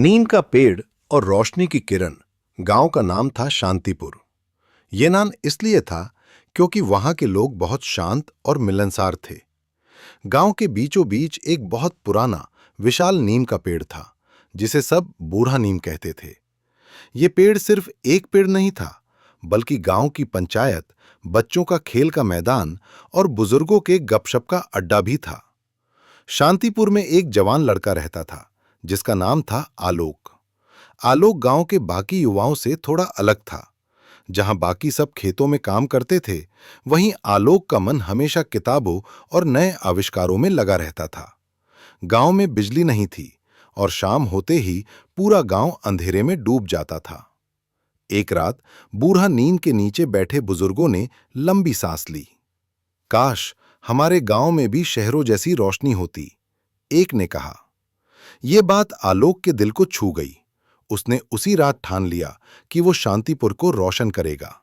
नीम का पेड़ और रोशनी की किरण गांव का नाम था शांतिपुर। यह नाम इसलिए था क्योंकि वहां के लोग बहुत शांत और मिलनसार थे। गांव के बीचों बीच एक बहुत पुराना विशाल नीम का पेड़ था जिसे सब बूढ़ा नीम कहते थे। यह पेड़ सिर्फ एक पेड़ नहीं था, बल्कि गांव की पंचायत, बच्चों का खेल का मैदान और बुजुर्गों के गपशप का अड्डा भी था। शांतिपुर में एक जवान लड़का रहता था जिसका नाम था आलोक। आलोक गांव के बाकी युवाओं से थोड़ा अलग था। जहां बाकी सब खेतों में काम करते थे, वहीं आलोक का मन हमेशा किताबों और नए आविष्कारों में लगा रहता था। गांव में बिजली नहीं थी और शाम होते ही पूरा गांव अंधेरे में डूब जाता था। एक रात बूढ़ा नींद के नीचे बैठे बुजुर्गों ने लंबी सांस ली। काश हमारे गांव में भी शहरों जैसी रोशनी होती, एक ने कहा। यह बात आलोक के दिल को छू गई। उसने उसी रात ठान लिया कि वो शांतिपुर को रोशन करेगा।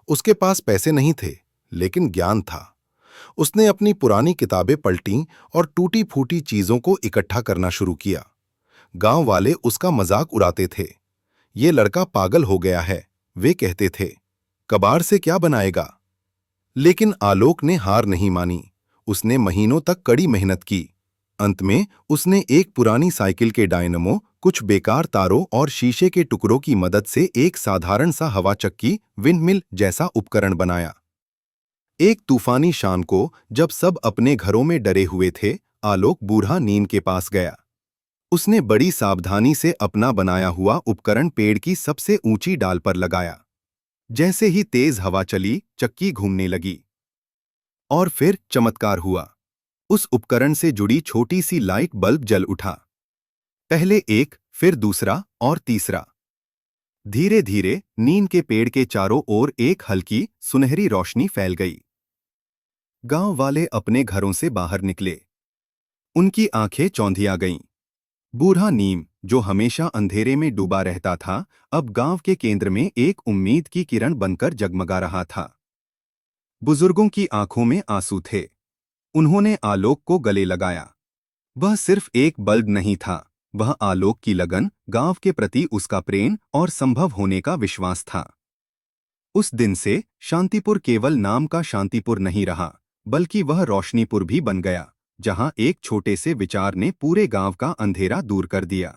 उसके पास पैसे नहीं थे, लेकिन ज्ञान था। उसने अपनी पुरानी किताबें पलटीं और टूटी फूटी चीजों को इकट्ठा करना शुरू किया। गांव वाले उसका मजाक उड़ाते थे। ये लड़का पागल हो गया है, वे कहते थे। कबाड़ से क्या बनाएगा? लेकिन आलोक ने हार नहीं मानी। उसने महीनों तक कड़ी मेहनत की। अंत में उसने एक पुरानी साइकिल के डायनमो, कुछ बेकार तारों और शीशे के टुकड़ों की मदद से एक साधारण सा हवा चक्की विंडमिल जैसा उपकरण बनाया। एक तूफानी शाम को जब सब अपने घरों में डरे हुए थे, आलोक बूढ़ा नीम के पास गया। उसने बड़ी सावधानी से अपना बनाया हुआ उपकरण पेड़ की सबसे ऊंची डाल पर लगाया। जैसे ही तेज हवा चली, चक्की घूमने लगी। और फिर चमत्कार हुआ। उस उपकरण से जुड़ी छोटी सी लाइट बल्ब जल उठा। पहले एक, फिर दूसरा और तीसरा। धीरे धीरे नीम के पेड़ के चारों ओर एक हल्की सुनहरी रोशनी फैल गई। गांव वाले अपने घरों से बाहर निकले। उनकी आंखें चौंधिया गईं। बूढ़ा नीम, जो हमेशा अंधेरे में डूबा रहता था, अब गांव के केंद्र में एक उम्मीद की किरण बनकर जगमगा रहा था। बुजुर्गों की आंखों में आंसू थे। उन्होंने आलोक को गले लगाया। वह सिर्फ एक बल्ब नहीं था, वह आलोक की लगन, गांव के प्रति उसका प्रेम और संभव होने का विश्वास था। उस दिन से शांतिपुर केवल नाम का शांतिपुर नहीं रहा, बल्कि वह रोशनीपुर भी बन गया, जहां एक छोटे से विचार ने पूरे गांव का अंधेरा दूर कर दिया।